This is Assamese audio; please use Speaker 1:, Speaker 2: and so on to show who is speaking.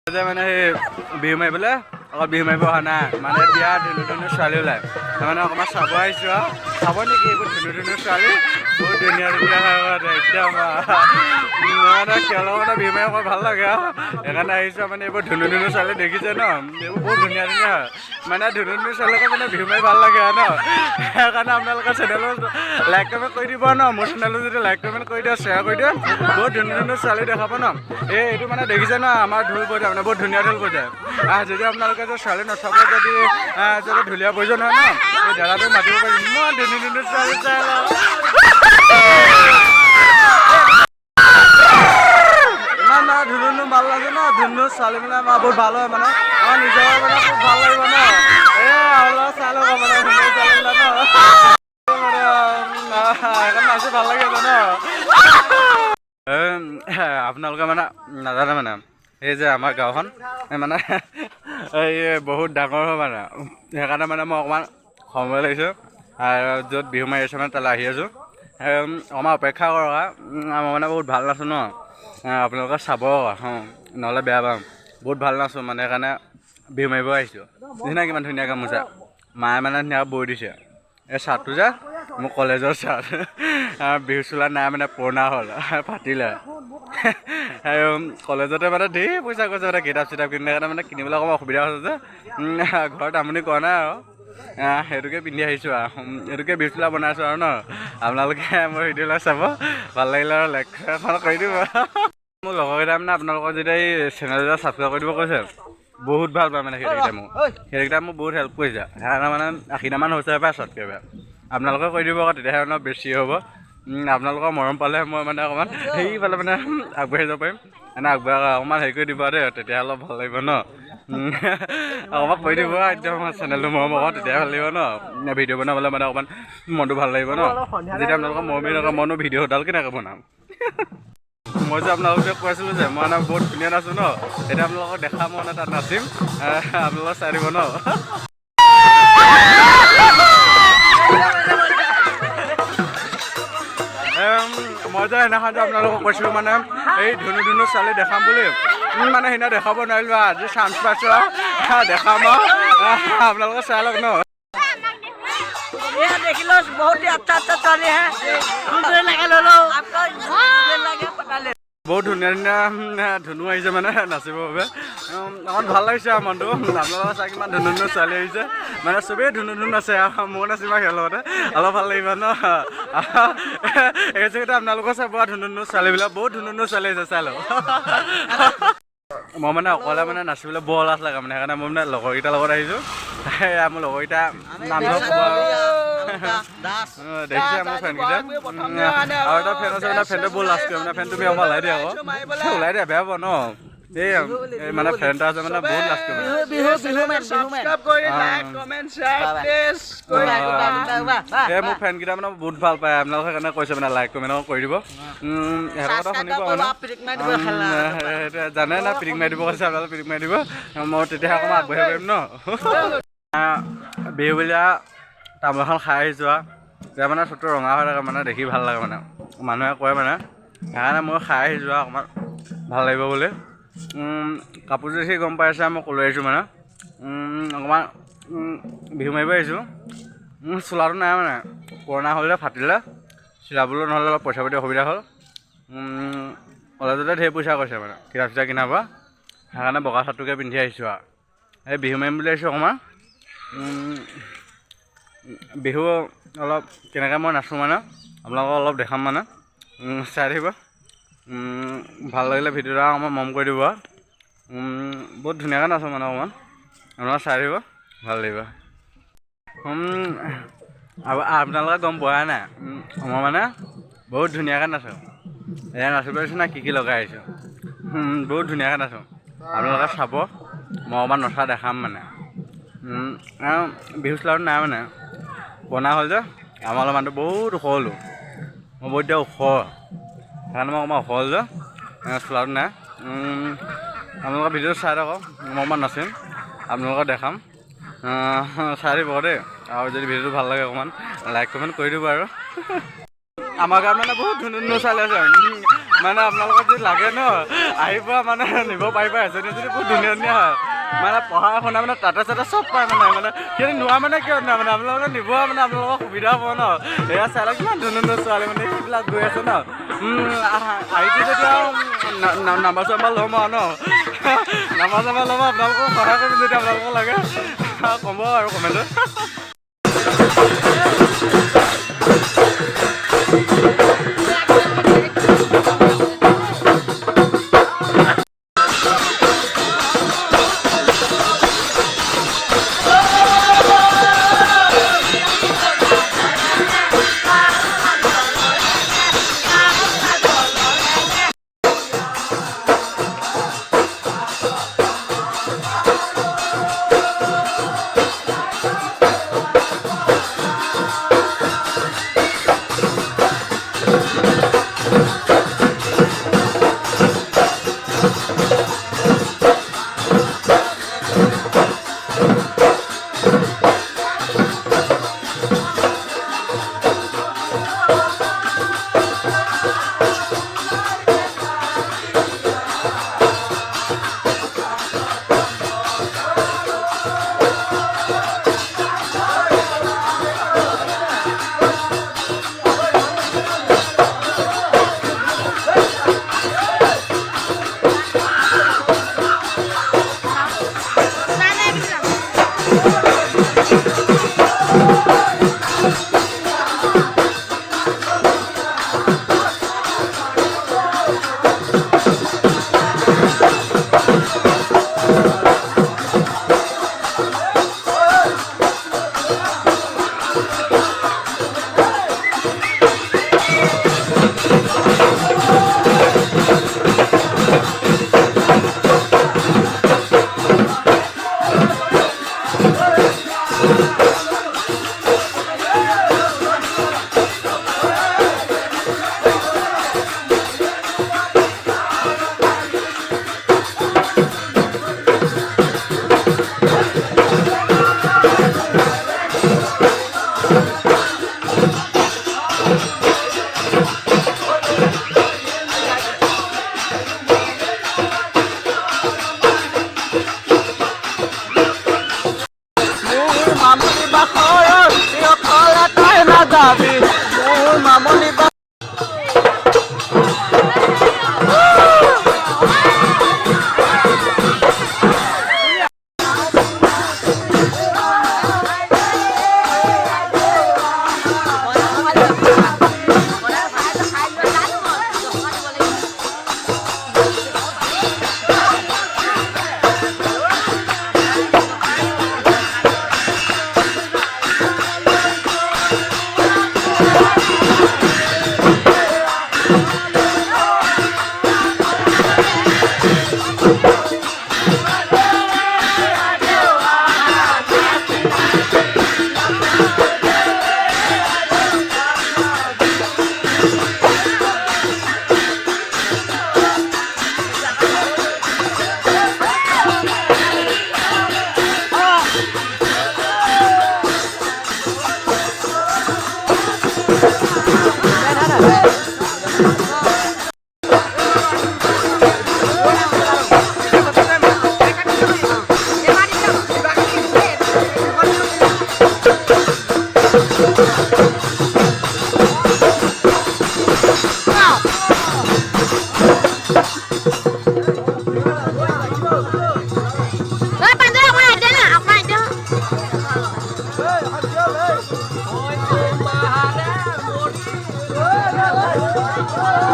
Speaker 1: যে মানে সেই বিহু মাৰিবলৈ অকল বিহু মাৰিব অহা নাই মানে বিয়া ধুনু ধুনু ছোৱালী ওলাই মানে অকণমান চাব আহিছোঁ আৰু চাব নেকি এইবোৰ ধুনু ধুনু ছোৱালী বহুত ধুনীয়া ধুনীয়া একদম মানে খেলৰ মানে বিহু মাৰি অকণ ভাল লাগে আৰু সেইকাৰণে আহিছোঁ মানে এইবোৰ ধুনু ধুনু ছোৱালী দেখিছে ন এইবোৰ বহুত ধুনীয়া ধুনীয়া হয় মানে ধুনু ধুনু ছোৱালীকে মানে বিহু মাৰি ভাল লাগে আৰু ন সেইকাৰণে আপোনালোকৰ চেনেলত লাইক কমেণ্ট কৰি দিব ন মোৰ চেনেলত যদি লাইক কমেণ্ট কৰি দিয়ে শ্বেয়াৰ কৰি দিয়ে বহুত ধুনু ধুনু ছোৱালী দেখাব ন এইটো মানে দেখিছে ন আমাৰ ঢোল বজায় মানে বহুত ধুনীয়া ঢোল বজায় যদি আপোনালোকে যে ছোৱালী নচাব যদি ঢুলীয়া প্ৰয়োজন হয় ন এই দাদাটোক মাতিব পাৰিম ইমান ধুনীয়া ধুনীয়া ছোৱালী চাই ইমান মানে ধুনু ভাল লাগে ন ধুনু ছোৱালী মানে আমাৰ বহুত ভাল হয় মানে আমাৰ নিজৰ মানে খুব ভাল লাগিব ন অলপ চাই ল'ব মানে ধুনু ছোৱালীবিলাক ন সেইকাৰণে নাচি ভাল লাগে ন আপোনালোকে মানে নাজানে মানে এই যে আমাৰ গাঁওখন মানে এই বহুত ডাঙৰ হয় মানে সেইকাৰণে মানে মই অকণমান সময় লাগিছোঁ আৰু য'ত বিহু মাৰি আছোঁ মানে তালৈ আহি আছোঁ অকণমান অপেক্ষা কৰক মই মানে বহুত ভাল নাচোঁ ন আপোনালোকে চাব নহ'লে বেয়া পাম বহুত ভাল নাচোঁ মানে সেইকাৰণে বিহু মাৰিব আহিছোঁ নিচিনা কিমান ধুনীয়া গামোচা মায়ে মানে ধুনীয়াকৈ বৈ দিছে এই চাৰ্টটো যে মোৰ কলেজৰ চাৰ্ট বিহু চোলা নাই মানে পুৰণা হ'ল ফাটিলে আৰু কলেজতে মানে ধেৰ পইচা গৈছে মানে কিতাপ চিতাপ কিনিলে কাৰণে মানে কিনিবলৈ অকণমান অসুবিধা হৈছে যে ঘৰত আমনি কৰা নাই আৰু সেইটোকে পিন্ধি আহিছোঁ আৰু এইটোকে বিহু চোলা বনাইছোঁ আৰু ন আপোনালোকে মোৰ ভিডিঅ'লৈ চাব ভাল লাগিলে আৰু লাইক এখন কৰি দিব মোৰ লগৰকেইটা মানে আপোনালোকৰ যেতিয়া এই চেনেলটো ছাবস্ক্ৰাইব কৰি দিব কৈছে বহুত ভাল পায় মানে সেইকেইটা মোক বহুত হেল্প কৰিছে সেইকাৰণে মানে 80টামান হৈছে পায় ছাবস্ক্ৰাইবাৰ আপোনালোকে কৰি দিব আকৌ তেতিয়াহে অলপ বেছি হ'ব আপোনালোকৰ মৰম পালে মই মানে অকণমান সেইফালে মানে আগবাঢ়ি যাব পাৰিম মানে আগবাঢ়ি অকণমান হেৰি কৰি দিব দেই তেতিয়া অলপ ভাল লাগিব ন অকণমান কৰি দিব একদম চেনেলটো মৰম অকণ তেতিয়াহে ভাল লাগিব ন ভিডিঅ' বনাবলৈ মানে অকণমান মনটো ভাল লাগিব ন যেতিয়া আপোনালোকৰ মৰমেই নকৰা মইনো ভিডিঅ'ডাল কেনেকৈ বনাম মই যে আপোনালোকে কৈ আছিলোঁ যে মই মানে বহুত ধুনীয়া নাচোঁ ন এতিয়া আপোনালোকক দেখাম মই তাত নাচিম আপোনালোকে চাই দিব ন মই যে সেইদিনাখন যে আপোনালোকক কৈছিলোঁ মানে এই ধুনু ধুনু ছোৱালী দেখাম বুলি মানে সেইদিনা দেখাব নোৱাৰিলোঁ আজি চান্স পাইছোঁ আৰু দেখাম আৰু আপোনালোকে চাই লওক ন বহুত ধুনীয়া ধুনীয়া ধুনু আহিছে মানে নাচিবৰ বাবে অকণ ভাল লাগিছে আৰু মনটো আপোনালোকে চাই কিমান ধুনু ধুনু ছোৱালী আহিছে মানে চবেই ধুনু ধুনু নাচে আৰু ময়ো নাচিম আৰু লগতে অলপ ভাল লাগিব ন এই জেগাতে আপোনালোকৰ চাব আৰু ধুনু ধুনু ছোৱালীবিলাক বহুত ধুনু ধুনু ছোৱালী আহিছে চাই লওক মই মানে অকলে মানে নাচিবলৈ বৰ লাজ লাগে মানে সেইকাৰণে মই মানে লগৰকেইটাৰ লগত আহিছোঁ মোৰ লগৰকেইটা নাম দেখিছে মোৰ ফ্ৰেণ্ডকেইটা আৰু এটা ফ্ৰেণ্ড আছে মানে ফ্ৰেণ্ডে বৰ লাজ কৰে মানে ফ্ৰেণ্ড তুমি অকণমান ওলাই দিয়া আকৌ ওলাই দিয়া বেয়া পাব ন এই মানে ফ্ৰেণ্ড এটা আছে মানে বহুত লাজ কৰে এই মোৰ ফ্ৰেণ্ডকেইটা মানে বহুত ভাল পায় আপোনালোকে সেইকাৰণে কৈছে মানে লাইক কমেণ্ট কৰি দিব সিহঁতৰ কথা শুনিব মানে জানে না পিটিক মাৰি দিব কৈছে আপোনালোকে পিটিক মাৰি দিব মই তেতিয়াহে অকণমান আগবাঢ়িব পাৰিম ন বিহু বুলিয়া তামোল এখন খাই আহিছোঁ আৰু তেতিয়া মানে চুটো ৰঙা হৈ থাকে মানে দেখি ভাল লাগে মানে মানুহে কয় মানে সেইকাৰণে মই খাই আহিছোঁ আৰু অকণমান ভাল লাগিব বুলি কাপোৰযোৰ দেখি গম পাইছে মই ক'লৈ আহিছোঁ মানে অকণমান বিহু মাৰিব আহিছোঁ চোলাটো নাই মানে পুৰণা হ'ল যে ফাটিলে চিলাবলৈ নহ'লে অলপ পইচা পাতি অসুবিধা হ'ল কলেজতে ঢেৰ পইচা কৈছে মানে কিতাপ চিতাপ কিনাৰ পৰা সেইকাৰণে বগা চাৰ্টটোকে পিন্ধি আহিছোঁ আৰু এই বিহু মাৰিম বুলি আহিছোঁ অকণমান বিহু অলপ কেনেকৈ মই নাচোঁ মানে আপোনালোকক অলপ দেখাম মানে চাই থাকিব ভাল লাগিলে ভিডিঅ'টো অকণমান মৰম কৰি দিব বহুত ধুনীয়াকৈ নাচোঁ মানে অকণমান আপোনালোকে চাই থাকিব ভাল লাগিব আৰু আপোনালোকে গম পোৱা নাই মই মানে বহুত ধুনীয়াকৈ নাচোঁ এয়া নাচিব আহিছোঁ না কি লগাই আহিছোঁ বহুত ধুনীয়াকৈ নাচোঁ আপোনালোকে চাব মই অকণমান নচা দেখাম মানে বিহু চোলাটো নাই মানে বনা হ'ল যে আমাৰ মানুহটো বহুত ওখ হ'লোঁ মই বহুত এতিয়া ওখ সেইকাৰণে মই অকণমান ওখ হ'ল যে চোলাটো নাই আপোনালোকৰ ভিডিঅ'টো চাই থাকক মই অকণমান নাচিম আপোনালোকক দেখাম চাই দিব দেই আৰু যদি ভিডিঅ'টো ভাল লাগে অকণমান লাইক কমেণ্ট কৰি দিব আৰু আমাৰ গাঁৱত মানে বহুত ধুনু ধুনু ছোৱালী আছে মানে আপোনালোকক যদি লাগে ন আহিব মানে নিব পাৰিবা এজনী যদি বহুত ধুনীয়া ধুনীয়া হয় মানে পঢ়া শুনা মানে তাতে চাতে চব পায় মানে কিন্তু নোৱা মানে কিয় নাই মানে আপোনালোকে নিব মানে আপোনালোকৰ সুবিধা হ'ব ন এয়া চাই লওক কিমান ধুনীয়া ধুনীয়া ছোৱালী মানে সেইবিলাক গৈ আছে ন আহিটো যেতিয়া নাম্বাৰ চাম্বাৰ ল'ম আৰু ন নাম্বাৰ চাম্বাৰ ল'ম আপোনালোকক সহায় কৰিম যদি আপোনালোকক লাগে ক'ব আৰু কমেণ্টত
Speaker 2: Ôi,